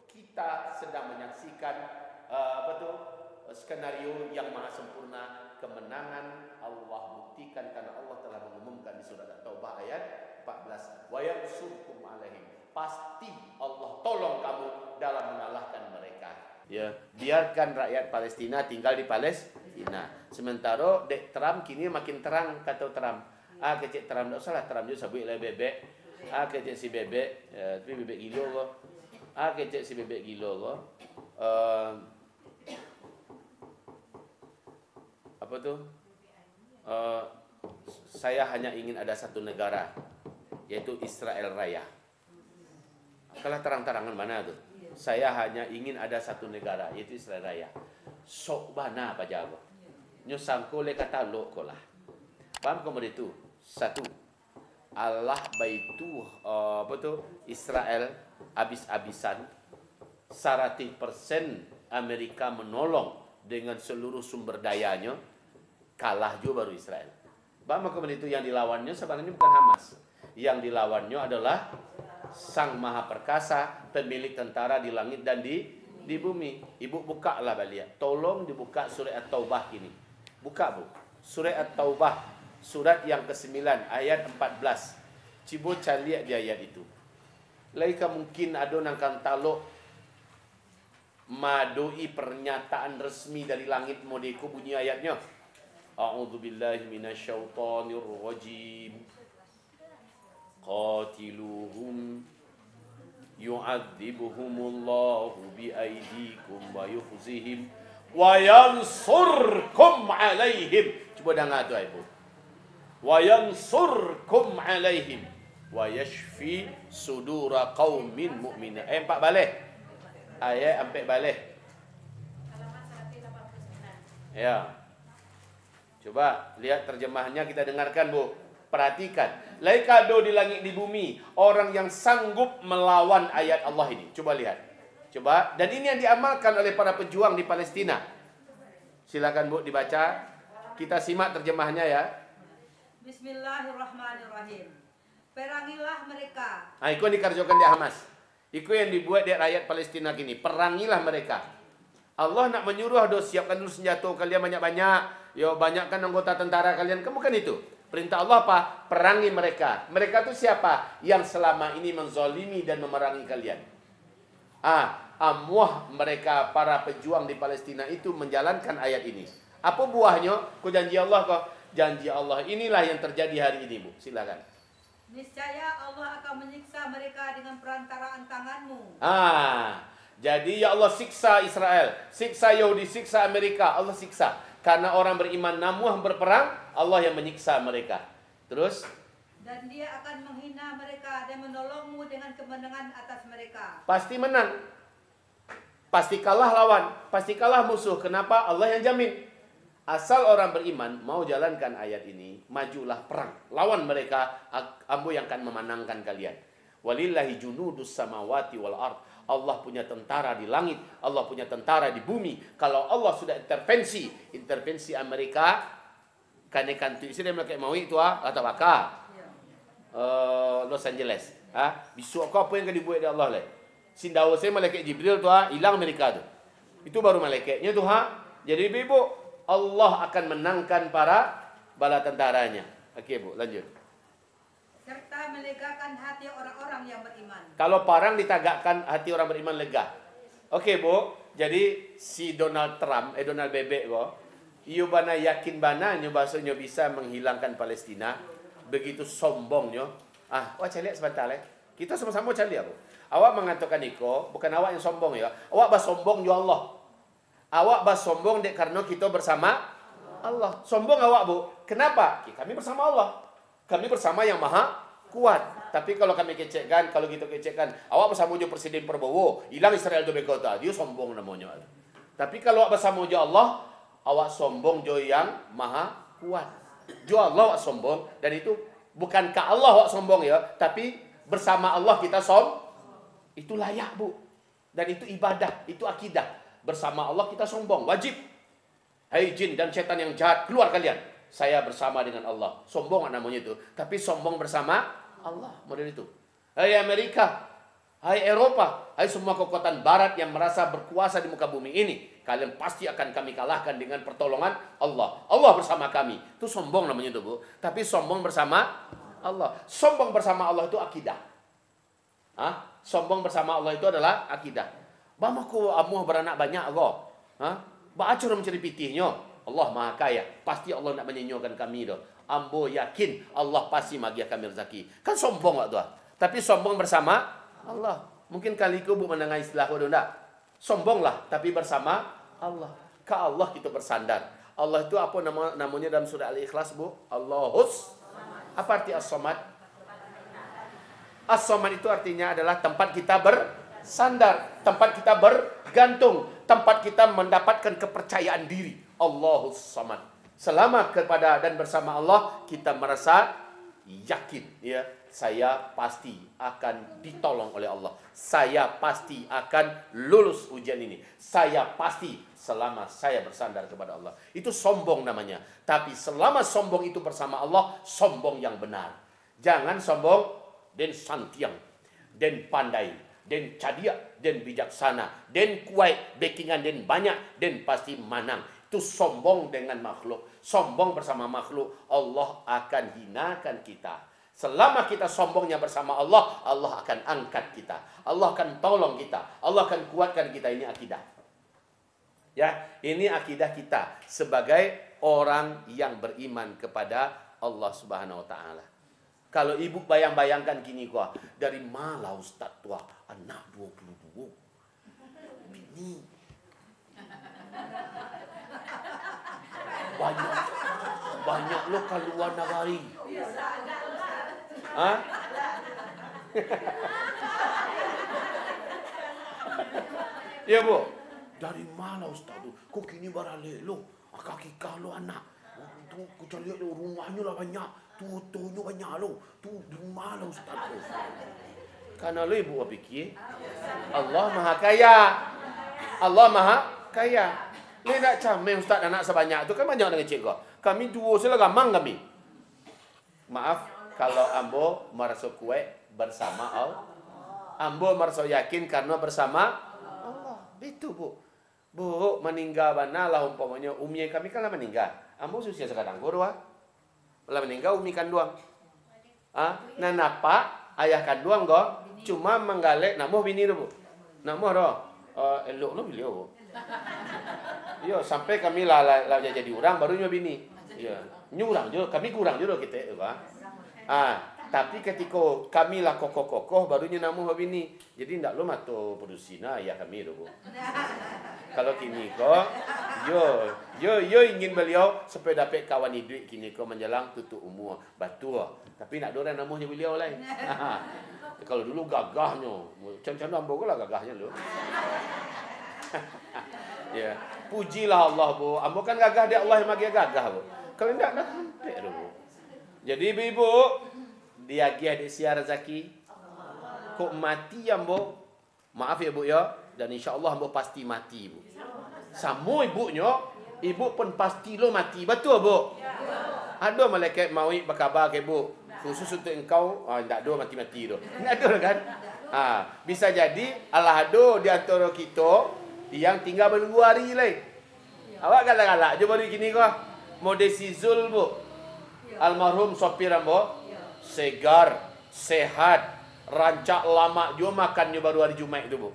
Kita sedang menyaksikan skenario yang maha sempurna, kemenangan Allah buktikan karena Allah telah mengumumkan di surat At-Taubah ayat 14, wa yansurkum alaihim, pasti Allah tolong kamu dalam mengalahkan mereka. Ya, biarkan rakyat Palestina tinggal di Palestina. Sementara dek Trump kini makin terang kata Trump. Kecik Trump tak salah, Trump juga sabut lah bebek. Kecik si bebek, tapi bebek gila kok. Kecik si bebek gila kok. Apa tu? Saya hanya ingin ada satu negara, yaitu Israel Raya. Kalah terang-terangan mana tu? Saya hanya ingin ada satu negara, yaitu Israel Raya. Sok bana apa jago? Nyusangko le kata lo kolah. Paham kamu itu? Satu, Allah baitu Israel habis-habisan. 100% Amerika menolong dengan seluruh sumber dayanya. Kalah juga baru Israel. Paham kamu itu? Yang dilawannya sebenarnya bukan Hamas. Yang dilawannya adalah Sang Maha Perkasa, pemilik tentara di langit dan di bumi. Ibu buka lah balik. Tolong dibuka surat At-Taubah ini. Buka bu. Surat At-Taubah, surat yang ke-9 ayat 14. Cibo caliak di ayat itu. Laika mungkin ada nangkan taluk madoi pernyataan resmi dari langit modeku bunyi ayatnya. A'udzubillahi minasyaitonir rajim. Qatiluhum yu'adzibuhumullahu biaidikum wa yukhzihim wa yansurkum alaihim. Coba dengar tu ibu. Wa yansurkum alaihim wa yashfi sudura qaumin mu'minin. Ayat 4 balik. Ayat 4 balik. Ya. Coba lihat terjemahnya, kita dengarkan bu. Perhatikan. Laikado di langit di bumi, orang yang sanggup melawan ayat Allah ini. Coba lihat. Coba. Dan ini yang diamalkan oleh para pejuang di Palestina. Silakan bu dibaca. Kita simak terjemahnya ya. Bismillahirrahmanirrahim. Perangilah mereka. Itu yang dikerjakan di Hamas. Itu yang dibuat di rakyat Palestina gini. Perangilah mereka. Allah nak menyuruh, siapkan dulu senjata kalian banyak-banyak. Yo, banyakkan anggota tentara kalian. Kamu kan itu. Perintah Allah apa? Perangi mereka. Mereka itu siapa? Yang selama ini menzalimi dan memerangi kalian. Amuah mereka, para pejuang di Palestina itu menjalankan ayat ini. Apa buahnya? Kau janji Allah kok. Janji Allah inilah yang terjadi hari ini bu. Silakan. Niscaya Allah akan menyiksa mereka dengan perantaraan tanganmu. Jadi ya Allah siksa Israel, siksa Yahudi, siksa Amerika. Allah siksa. Karena orang beriman namuh berperang, Allah yang menyiksa mereka. Terus? Dan dia akan menghina mereka dan menolongmu dengan kemenangan atas mereka. Pasti menang. Pasti kalah lawan. Pasti kalah musuh. Kenapa? Allah yang jamin. Asal orang beriman mau jalankan ayat ini, majulah perang. Lawan mereka, ambo yang akan memenangkan kalian. Walillahi junudus samawati wal ard. Allah punya tentara di langit, Allah punya tentara di bumi. Kalau Allah sudah intervensi Amerika, kanekan tu isi dia melakukan mau itu atau baka. Los Angeles. Bisu apa yang akan dibuat oleh Allah le. Sindawa saya malaikat Jibril tu hilang Amerika tu. Itu baru malaikatnya tu Jadi ibu, Allah akan menangkan para bala tentaranya. Okey bu, lanjut. Serta melegakan hati orang-orang yang beriman. Kalau parang ditagakkan hati orang beriman lega. Okey bu, jadi si Donald Trump, Donald Bebek kok, iu bana yakin bana nyo bahasanya bisa menghilangkan Palestina, begitu sombongnya. Awak cari sebentar Kita sama-sama cari bu. Awak mengatakan iko, bukan awak yang sombong ya. Awak bah sombong jo Allah. Awak bah sombong dek karena kita bersama Allah. Sombong awak bu. Kenapa? Kami bersama Allah. Kami bersama yang maha kuat. Tapi kalau kami kecekkan, kalau gitu kecekkan, awak bersama jo Presiden Prabowo, hilang Israel do bekota, dia sombong namanya. Tapi kalau awak bersama jo Allah, awak sombong jo yang maha kuat. Jo Allah awak sombong, dan itu bukan ke Allah awak sombong ya, tapi bersama Allah kita itu layak bu. Dan itu ibadah, itu akidah. Bersama Allah kita sombong, wajib. Hai jin dan setan yang jahat, keluar kalian. Saya bersama dengan Allah. Sombong namanya itu. Tapi sombong bersama Allah. Model itu. Hai Amerika. Hai Eropa, hai semua kekuatan barat yang merasa berkuasa di muka bumi ini, kalian pasti akan kami kalahkan dengan pertolongan Allah. Allah bersama kami. Itu sombong namanya itu, Bu. Tapi sombong bersama Allah. Sombong bersama Allah itu akidah. Sombong bersama Allah itu adalah akidah. Bamaku amuh beranak banyak go. Bacur mencari pitihnya. Allah Maha Kaya. Pasti Allah nak menyenyokan kami doh. Ambo yakin Allah pasti magia kami rezeki. Kan sombong tak tuh. Tapi sombong bersama Allah. Mungkin kali ku bu mendengar istilah ku ndak. Sombonglah tapi bersama Allah. Ke Allah kita bersandar. Allah itu apa namanya dalam surah Al-Ikhlas, Bu? Allahus. Apa arti As-Samad? As-Samad itu artinya adalah tempat kita bersandar, tempat kita bergantung, tempat kita mendapatkan kepercayaan diri. Allahus Samad. Selama kepada dan bersama Allah kita merasa yakin, ya, saya pasti akan ditolong oleh Allah. Saya pasti akan lulus ujian ini. Saya pasti selama saya bersandar kepada Allah. Itu sombong namanya. Tapi selama sombong itu bersama Allah, sombong yang benar. Jangan sombong dan santiang, dan pandai, dan cadia, dan bijaksana, dan kuat, backingan, dan banyak, dan pasti menang. Itu sombong dengan makhluk. Sombong bersama makhluk, Allah akan hinakan kita. Selama kita sombongnya bersama Allah, Allah akan angkat kita. Allah akan tolong kita. Allah akan kuatkan kita. Ini akidah. Ya, ini akidah kita sebagai orang yang beriman kepada Allah Subhanahu wa taala. Kalau ibu bayangkan gini kok, dari mana Ustaz tua, anak 22. Bini. Banyak lo keluar negari. Ya Bu, dari mana Ustaz tu? Kok kini barale lo? Kaki kalau anak. Tu ku lihat lo rumahnya lah banyak. Tutunya banyak lo. Tu di mana Ustaz tu? Karena lo ibu fikir Allah Maha Kaya. Allah Maha Kaya. Ni nak camai Ustaz anak sebanyak tu kan banyak dengan cikgu. Kami dua sila gamang kami. Maaf kalau ambo merasa kuat bersama Allah. Ambo merasa yakin karena bersama Allah. Itu Bu. Bu meninggal bana lah umpamanya umi kami kan lah meninggal. Ambo usia sekarang guru lah meninggal umi kanduang. Nah napa ayah kanduang go cuma menggalek namuh bini tu Bu. Namuh ro. Elok no beliau Bu. Yo sampai kami lah jadi orang baru nyoba bini. Ya, nyurang juga kami kurang juga kita tu Pak. Tapi ketika kami lah kokoh-kokoh barunya namuh bini. Jadi ndak lo mato produsina ya kami tu Bu. Kalau kini ko yo ingin beliau supaya dapat kawan duit kini ko menjelang tutup umur batu. Tapi nak dorang namuhnya beliau lain. Kalau dulu gagahnya, macam-macam ambo lah gagahnya lo. Ya, pujilah Allah Bu. Ambo kan gagah dia Allah yang magi gagah Bu. Kalau tidak dah sampai dulu. Jadi ibu dia giah di siar rezeki. Kok mati ambo? Maaf ya Bu ya. Dan insya-Allah ambo pasti mati Bu. Sama ibunya, ibu pun pasti lo mati. Betul Bu? Ada malaikat maut berkhabar ke Bu. Khusus untuk engkau, tidak ada mati-mati tu. Tidak ada kan? Bisa jadi Allah ada di antara kita yang tinggal menunggu hari lain. Awak galak-galak je baru gini kau. Mode si Zul Bu. Almarhum sopir ambo. Segar, sehat, rancak lama juga makannya baru hari Jumat itu Bu.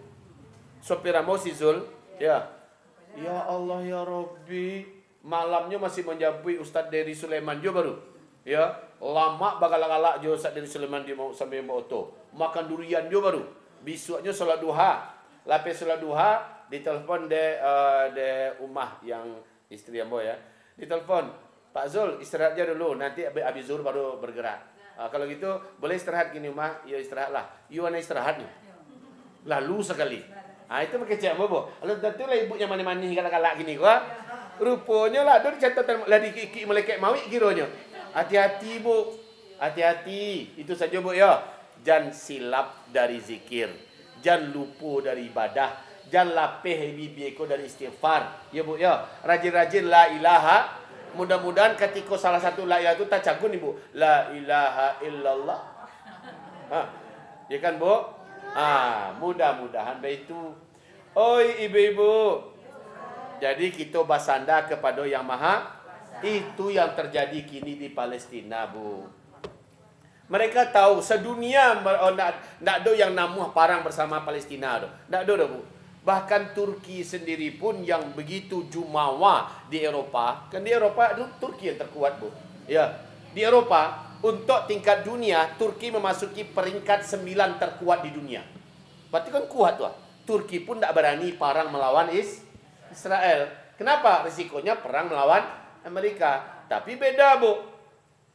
Sopir ambo si Zul. Ya. Ya Allah ya Rabbi. Malamnya masih menjabui Ustaz Dery Sulaiman juga baru. Ya, lama bagalak-galak jo Ustaz Dery Sulaiman dia mau sampai bawa auto. Makan durian jo baru. Besoknya solat duha. Lepas solat duha ditelepon de umah yang istri ambo ya. Ditelepon, Pak Zul istirahat aja dulu, nanti habis zuhur baru bergerak. Kalau gitu boleh istirahat gini umah, ya istirahatlah. You ana istirahat nih. Lalu sekali. Itu pakai ambo. Lalu tentu lah ibunya mani-mani galak-galak gini gua. Rupanya lah ada catatan lah di kiki malaikat maut kiranya. Hati-hati Bu. Hati-hati. Itu saja Bu ya. Jangan silap dari zikir. Jangan lupa dari ibadah. Jangan lapeh bibiku dari istighfar. Ya Bu ya. Rajin-rajin la ilaha. Mudah-mudahan ketika salah satu la ilaha itu tacagun Ibu. La ilaha illallah. Ya kan Bu? Mudah-mudahan begitu. Oi ibu-ibu. Jadi kita bersandar kepada Yang Maha. Itu yang terjadi kini di Palestina, Bu. Mereka tahu sedunia nak ada yang namuh parang bersama Palestina. Nak ada, Bu. Bahkan Turki sendiri pun yang begitu jumawa di Eropah. Kan di Eropah Turki yang terkuat, Bu. Ya. Di Eropah untuk tingkat dunia Turki memasuki peringkat 9 terkuat di dunia. Berarti kan kuat tuh. Turki pun tak berani perang melawan Israel. Kenapa? Risikonya perang melawan Amerika. Tapi beda, Bu.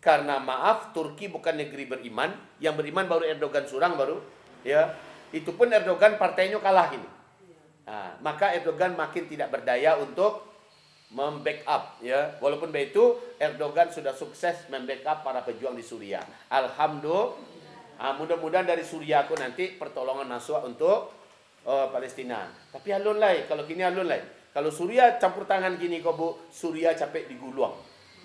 Karena maaf, Turki bukan negeri beriman. Yang beriman baru Erdogan surang baru. Ya, itu pun Erdogan partainya kalah ini. Maka Erdogan makin tidak berdaya untuk membackup. Ya, walaupun begitu Erdogan sudah sukses membackup para pejuang di Suriah. Alhamdulillah. Mudah-mudahan dari Suriah aku nanti pertolongan masuk untuk Palestina. Tapi alun lai, kalau gini alun lai. Kalau Suriah campur tangan gini kau, Bu, Suriah capek digulung.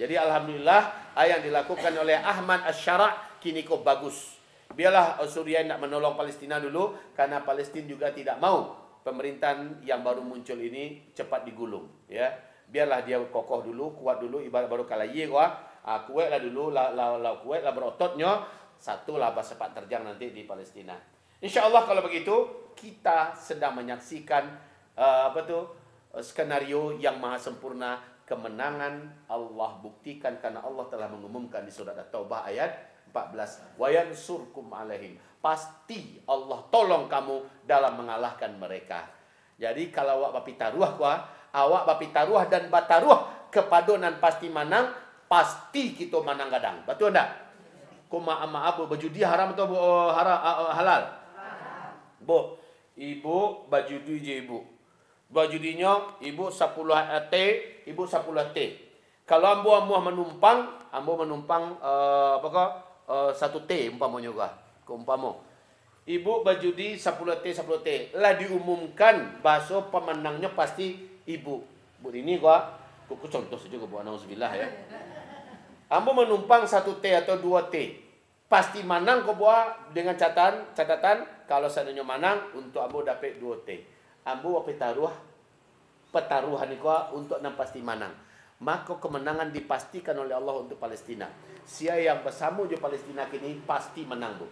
Jadi alhamdulillah yang dilakukan oleh Ahmad Asy-Syara' kini kau bagus. Biarlah Suriah nak menolong Palestina dulu karena Palestina juga tidak mau pemerintahan yang baru muncul ini cepat digulung, ya. Biarlah dia kokoh dulu, kuat dulu, ibarat baru kala ye kuat lah dulu, kuat lah berototnya, satulah sepak terjang nanti di Palestina. Insyaallah kalau begitu kita sedang menyaksikan skenario yang maha sempurna, kemenangan Allah buktikan karena Allah telah mengumumkan di surat At-Taubah ayat 14, wa yansurkum alaihim. Pasti Allah tolong kamu dalam mengalahkan mereka. Jadi kalau awak bapi taruh awak bapi taruh dan bataruh kepadonan pasti menang, pasti kita menang gadang. Betul enggak? Maaf berjudi haram atau halal? Bu, ibu berjudi je ibu. Bajudinya ibu 10 T, ibu 10 T. Kalau ambo menumpang 1 T umpamanya juga. Umpama. Ibu bajudi 10 T 10 T. Lah diumumkan bahasa pemenangnya pasti ibu. Bu ini aku contoh saja Bu, nauzubillah ya. Ambo menumpang 1 T atau 2 T. Pasti menang kau buat dengan catatan kalau seandainya menang untuk ambo dapat 2 T. Ambo pertaruhan itu untuk nam pasti menang. Maka kemenangan dipastikan oleh Allah untuk Palestina. Siapa yang bersama di Palestina kini pasti menang, Bu.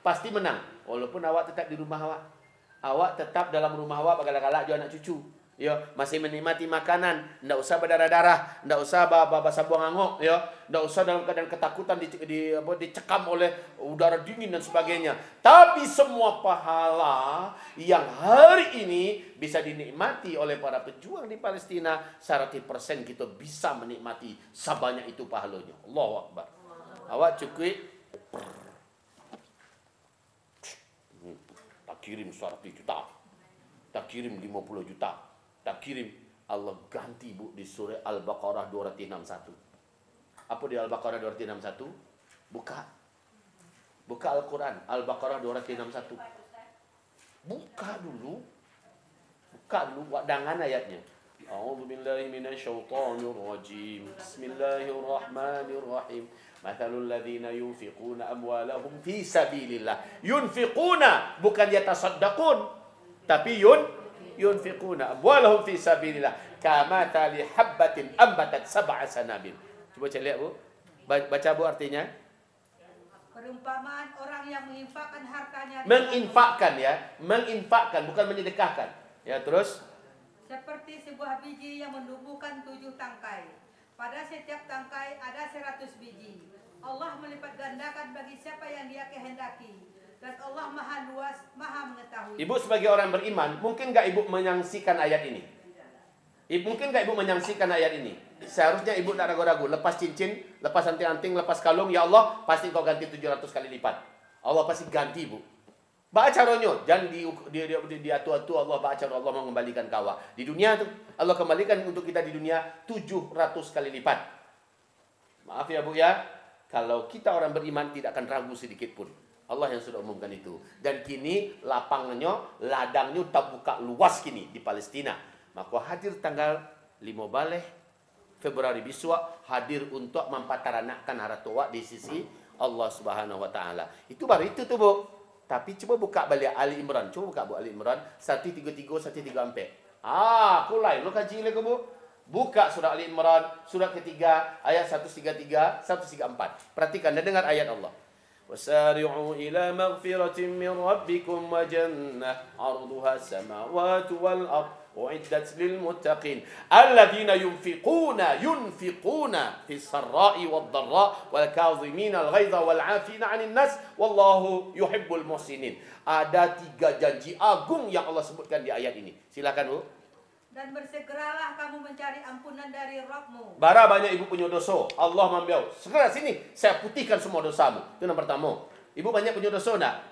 Pasti menang. Walaupun awak tetap di rumah awak. Awak tetap dalam rumah awak bagala-gala juga anak cucu. Ya, masih menikmati makanan, ndak usah berdarah-darah, ndak usah bahasa buang angok, ya, ndak usah dalam keadaan ketakutan dicekam oleh udara dingin dan sebagainya. Tapi semua pahala yang hari ini bisa dinikmati oleh para pejuang di Palestina, 100% kita bisa menikmati sebanyak itu pahalanya. Allahu Akbar. Awak cukup tak kirim 100 juta, tak kirim 50 juta. Tak kirim, Allah ganti, Bu, di surah Al-Baqarah 261. Apa di Al-Baqarah 261? Buka Al-Quran, Al-Baqarah 261. Buka dulu, dengan ayatnya. A'udzu billahi minasyaitonir rajim. Bismillahirrahmanirrahim. Mathalul ladzina yunfiquna amwalahum fi sabilillah. Yunfiquna bukan yatasaddaqun, tapi yunfiquna amwalahum fi sabilillah kamathali habbatin ambatat sab'a sanabil. Cuba cek lihat, Bu. Baca, Bu, artinya. Perumpamaan orang yang menginfakkan hartanya. Menginfakkan bukan menyedekahkan. Ya, terus seperti sebuah biji yang menumbuhkan 7 tangkai. Pada setiap tangkai ada 100 biji. Allah melipat gandakan bagi siapa yang Dia kehendaki. Dan Allah Maha luas, Maha mengetahui. Ibu sebagai orang beriman, mungkin enggak Ibu menyaksikan ayat ini? Mungkin enggak Ibu menyaksikan ayat ini? Seharusnya Ibu tak ragu-ragu, lepas cincin, lepas anting-anting, lepas kalung, ya Allah, pasti kau ganti 700 kali lipat. Allah pasti ganti, Bu. Baca caranya, jangan diatu-atu Allah, baca cara Allah mengembalikan kawa. Di dunia tu Allah kembalikan untuk kita di dunia 700 kali lipat. Maaf ya, Bu, ya. Kalau kita orang beriman tidak akan ragu sedikit pun. Allah yang sudah umumkan itu. Dan kini lapangannya, ladangnya terbuka luas kini di Palestina. Maka hadir tanggal 5 baleh Februari besok, hadir untuk mempataranakan haratoa di sisi Allah Subhanahu wa taala. Itu baru itu tuh, Bu. Tapi coba buka balik Ali Imran. Coba buka Bu Ali Imran 133 134. Aku lain lo kaji lagi Bu. Buka surah Ali Imran, surah ketiga, ayat 133, 134. Perhatikan dan dengar ayat Allah. Wasari'u ila maghfiratin min rabbikum wa jannah 'arduha as-samawati wal ard u'iddat lil muttaqin alladziina yunfiquna fis sarra'i wad dharra wal kaazimina al ghaidha wal 'afina 'anil nas wallahu yuhibbul muhsinin. Ada 3 janji agung yang Allah sebutkan di ayat ini. Silakan Bu. Dan bersegeralah kamu mencari ampunan dari Rabb-mu. Bara banyak ibu punya dosa. Allah membiau. Segera sini. Saya putihkan semua dosamu. Itu yang pertama. Ibu banyak punya dosa enggak?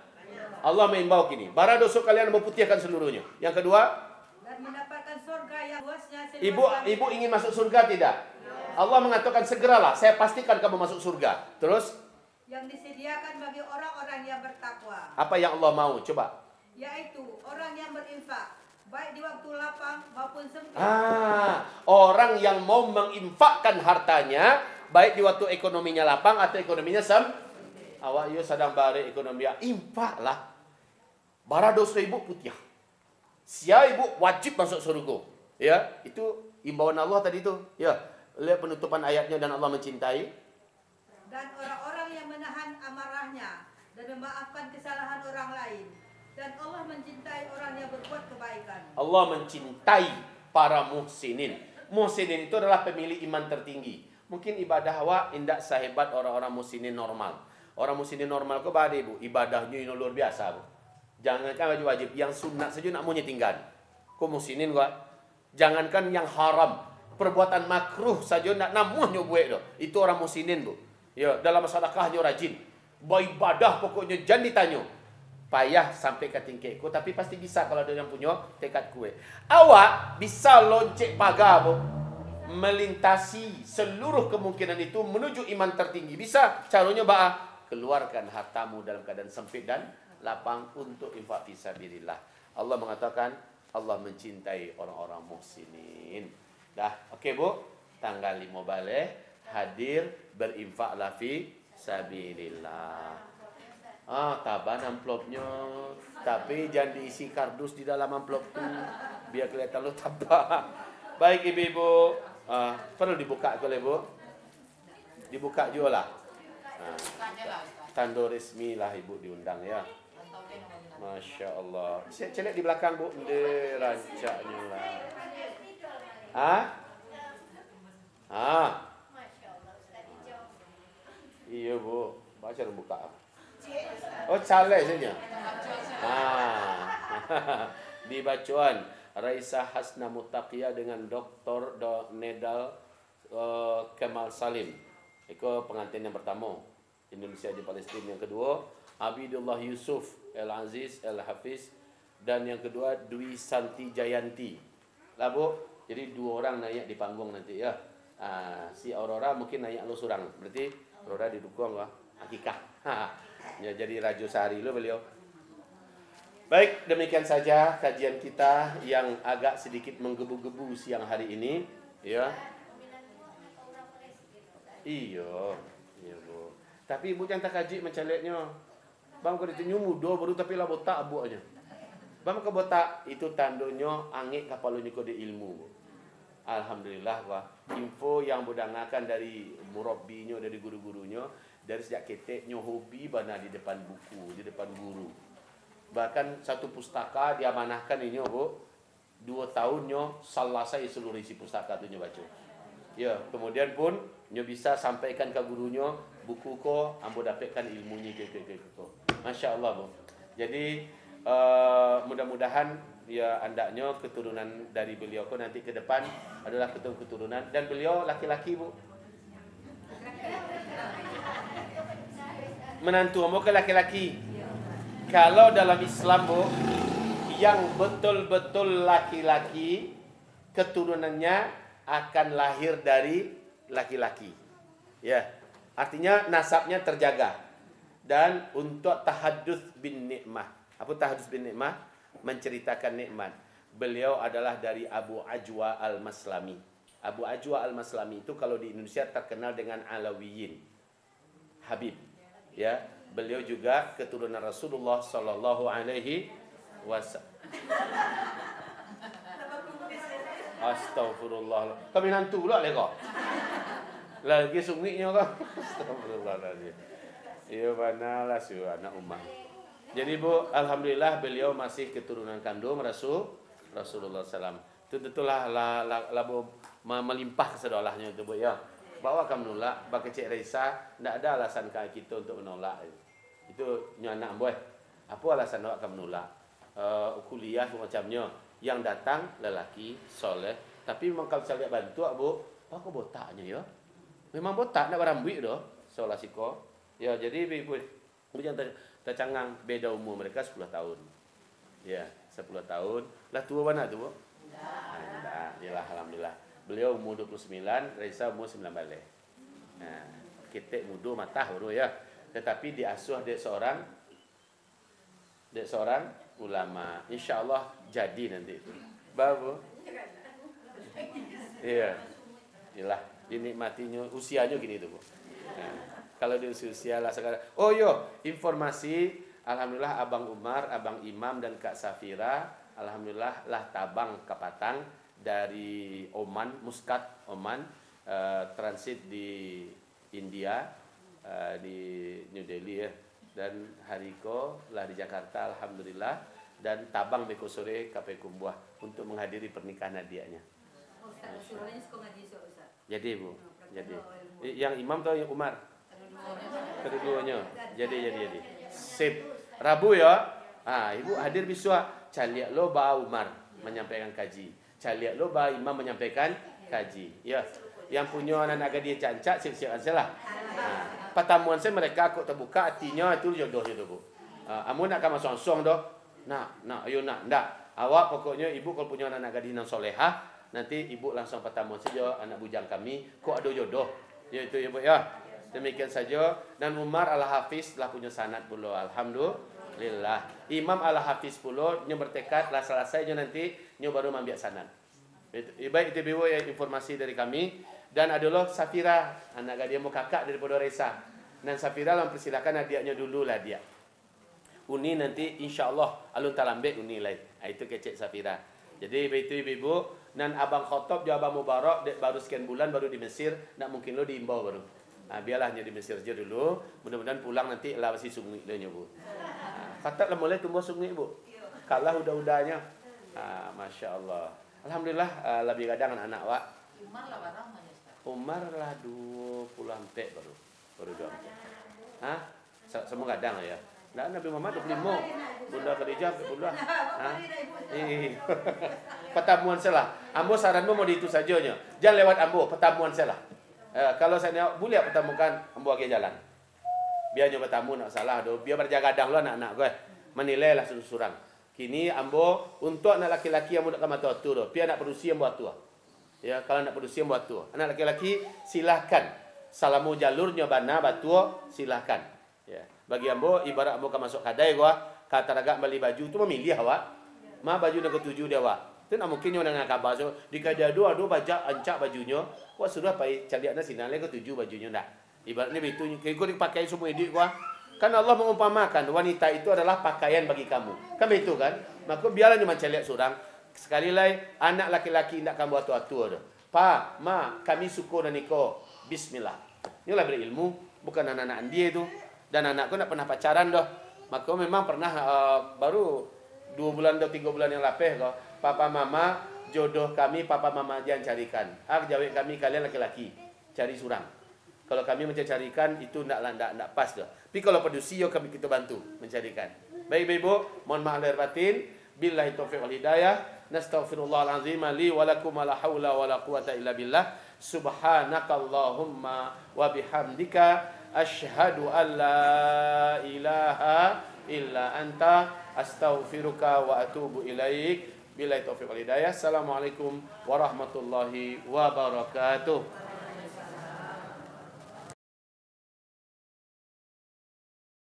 Allah mengimbau kini. Bara dosa kalian mau putihkan seluruhnya. Yang kedua. Dan mendapatkan surga yang luasnya. Ibu ingin masuk surga tidak? Allah mengatakan segeralah. Saya pastikan kamu masuk surga. Terus. Yang disediakan bagi orang-orang yang bertakwa. Apa yang Allah mau? Coba. Yaitu orang yang berinfak. Baik di waktu lapang maupun sempit. Orang yang mau menginfakkan hartanya baik di waktu ekonominya lapang atau ekonominya awak yo sedang bare ekonomi infaklah. Bara dosa ibu putih. Sia ibu wajib masuk surga. Ya, itu imbauan Allah tadi itu. Ya, lihat penutupan ayatnya dan Allah mencintai dan orang-orang yang menahan amarahnya dan memaafkan kesalahan orang lain. Dan Allah mencintai orang yang berbuat kebaikan. Allah mencintai para muhsinin. Muhsinin itu adalah pemilik iman tertinggi. Mungkin ibadah awak tidak sehebat orang-orang muhsinin normal. Orang muhsinin normal ke bade Bu, ibadahnya ini luar biasa Bu. Jangankan wajib, yang sunat saja nak maunya tinggal. Kau muhsinin gua. Jangankan yang haram, perbuatan makruh saja nak namuhnya buat doh. Itu orang muhsinin Bu. Ya, dalam sedekahnya rajin. Beribadah pokoknya jangan ditanya. Payah sampai ke tingkatku, tapi pasti bisa kalau ada yang punya tekad kue. Awak bisa lonceng pagar Bu, melintasi seluruh kemungkinan itu menuju iman tertinggi. Bisa. Caranya keluarkan hartamu dalam keadaan sempit dan lapang untuk infak fisabilillah. Allah mengatakan Allah mencintai orang-orang muhsinin. Dah, okey Bu. Tanggal 5 balik hadir berinfaklah fi sabilillah. Taban amplopnya. Tapi jangan diisi kardus di dalam amplop tu. Biar kelihatan lu tabah. Baik ibu-ibu. Perlu dibuka oleh Bu. Dibuka juga lah. Tanda resmi lah ibu diundang ya. Masya Allah. Saya celek di belakang Bu. Dia rancaknya lah. Iya Bu. Baca buka. Oh, calai saja. Di bacaan Raisa Hasna Muttaqiyah dengan Dr. Nedal Kemal Salim. Itu pengantin yang pertama. Indonesia di Palestina. Yang kedua, Abidullah Yusuf El-Aziz El-Hafiz. Dan yang kedua, Dwi Santi Jayanti. Lah Bu, jadi 2 orang naik di panggung nanti ya. Si Aurora mungkin naik lo surang. Berarti Aurora didukung lah. Hakikah. Ya, jadi Rajo Sehari lo beliau. Baik, demikian saja kajian kita yang agak sedikit menggebu-gebu siang hari ini, ya. Iya Bu. Tapi ibu jangan tak kaji mencaleknya. Bang kau ditanya muda baru tapi lah botak abuaknya. Bang ke botak itu tandanya angin kapalnya kau di ilmu. Alhamdulillah wah. Info yang budangakan dari murabbinya, dari guru-gurunya. Dari sejak keteknya hobi bana di depan buku, di depan guru. Bahkan satu pustaka diamanahkan ini Bu. 2 tahunnya selesai seluruh isi pustaka itu baca. Ya, kemudian pun nyo bisa sampaikan ke gurunya buku ko ambo dapatkan ilmunya ke. Masya Allah Bu. Jadi mudah-mudahan ya andaknya keturunan dari beliau ko nanti ke depan adalah keturunan dan beliau laki-laki Bu. Menantu ambo ke laki-laki. Kalau dalam Islam Bu, yang betul-betul laki-laki keturunannya akan lahir dari laki-laki. Ya, artinya nasabnya terjaga. Dan untuk tahadduts bin nikmah. Apa tahadduts bin nikmah? Menceritakan nikmat. Beliau adalah dari Abu Ajwa Al-Maslami. Abu Ajwa Al-Maslami itu kalau di Indonesia terkenal dengan Alawiyin. Habib. Ya, beliau juga keturunan Rasulullah sallallahu alaihi wasallam. Astagfirullah. Kami nantu pula le kau. Lagi sunginya kau. Astagfirullahaladzim. Ya manalah si anak Umar. Jadi Bu, alhamdulillah beliau masih keturunan kandung Rasulullah SAW. Itu tentulah labu melimpah kesedolahnya itu Bu ya. Bawa kamu menolak, bagi Cik Raisa, tidak ada alasan kita untuk menolak. Itu anak boy. Apa alasan awak kamu menolak? Kuliah macamnya. Yang datang lelaki soleh, tapi memang kalau saya lihat bantu Bu, aku botaknya ya. Memang botak, nak berambut doh. Solah siko. Ya, jadi ibu jangan tercangang, beda umur mereka 10 tahun. Ya, 10 tahun. Lah tua mana tu, Bu? Enggak. Yalah, alhamdulillah. Beliau umur 29, Raisa umur 9 balik. Nah, kita muda matah baru ya. Tetapi diasuh dia seorang ulama. Insya-Allah jadi nanti itu. Baru. Iya. Yalah, dinikmatinya usianya gini tu, Bu. Nah, kalau di usia lah sekarang. Oh yo, informasi alhamdulillah Abang Umar, Abang Imam dan Kak Safira alhamdulillah lah tabang ke Patang dari Oman, Muscat, Oman, transit di India, di New Delhi ya. Dan Hariko lah di Jakarta alhamdulillah, dan tabang beko sore KP Kumbuah untuk menghadiri pernikahan adiknya. Jadi Bu, jadi yang imam atau yang Umar? Keduanya. Jadi. Sip. Rabu ya. Ibu hadir biswa. Caliak lo ba Umar menyampaikan kaji. Caliak lo ba imam menyampaikan kaji. Ya. Yang punya anak gadis cancak siap-siap sajalah. Pertemuan saya mereka aku terbuka hatinya itu jodoh itu Bu. Amun nak masuk song doh. Nak, ayo nak. Ndak. Awak pokoknya ibu kalau punya anak gadis yang solehah, nanti ibu langsung pertemuan saja anak bujang kami. Kok ada jodoh? Ya itu ya Bu ya. Demikian saja. Dan Umar Al-Hafiz telah punya sanad pula. Alhamdulillah. Imam Al-Hafiz pula nya bertekad lah selesainya nanti nya baru ambil sanad. Baik itu biwa ya informasi dari kami. Dan adalah Safira, anak dia mau kakak daripada Raisa. Dan Safira lah persilakan adiknya dulu lah dia. Uni nanti insya-Allah alun talambek uni lain. Itu kecek Safira. Jadi itu ibu dan Abang Khotob juga Abang Mubarak baru sekian bulan baru di Mesir, nak mungkin lo diimbau baru. Biarlah di Mesir je dulu. Mudah-mudahan pulang nanti lah masih sungai dia Bu. Kata lah mulai tumbuh sungai Bu. Kalah udah-udahnya. Masya Allah. Alhamdulillah lebih kadang anak-anak Wak. Umar lah barang aja. Umar lah 20 ampek baru 20. Semua kadang ya. Nah, Nabi Muhammad 25. Bunda Khadijah 40. Pertemuan salah. Ambo saranmu mau di itu sajanya. Jangan lewat ambo, pertemuan salah. Kalau saya boleh pertemukan ambo lagi jalan. Biar nyoba tamu nak salah do. Biar berjaga gadang lo anak-anak gue. Menilai lah surang. Kini ambo untuk anak laki-laki yang muda kama tua do. Biar anak produksi yang buat tua. Ya, kalau nak produksi yang buat tua. Anak laki-laki silahkan. Salamu jalurnya bana batua silahkan. Ya. Bagi ambo ibarat ambo kan masuk kadai gua, kata ragak beli baju tu memilih awak. Ma baju nak ketujuh dia awak. Tu nak mungkin yang dengan kabar so di kadai dua bajak ancak bajunya. Wah sudah pai cari anak sinale ketujuh bajunya ndak. Ibaratnya begitu kau dipakai semua edit gua. Kan Allah mengumpamakan wanita itu adalah pakaian bagi kamu. Kan begitu kan? Maka biarlah cuma celiak seorang. Sekali lagi anak laki-laki tidak kamu tua-tua dah. Pa, ma, kami syukur dan nikah. Bismillah. Inilah berilmu, bukan anak-anak dia itu. Dan anakku nak pernah pacaran dah. Maka memang pernah baru 2 bulan atau 3 bulan yang lapeh kau. Papa mama jodoh kami papa mama jangan carikan. Jawab kami kalian laki-laki cari surang. Kalau kami mencarikan itu nak pas dah. Tapi kalau produksi yo kami kita bantu mencarikan. Baik Ibu, mohon maaf lahir batin. Billahi taufiq wal hidayah. Nastaghfirullahalazim li wa lakum la haula wa la quwata illa billah. Subhanakallahumma wa bihamdika asyhadu an la ilaha illa anta astaghfiruka wa atubu ilaik. Billahi taufiq wal hidayah. Assalamualaikum warahmatullahi wabarakatuh.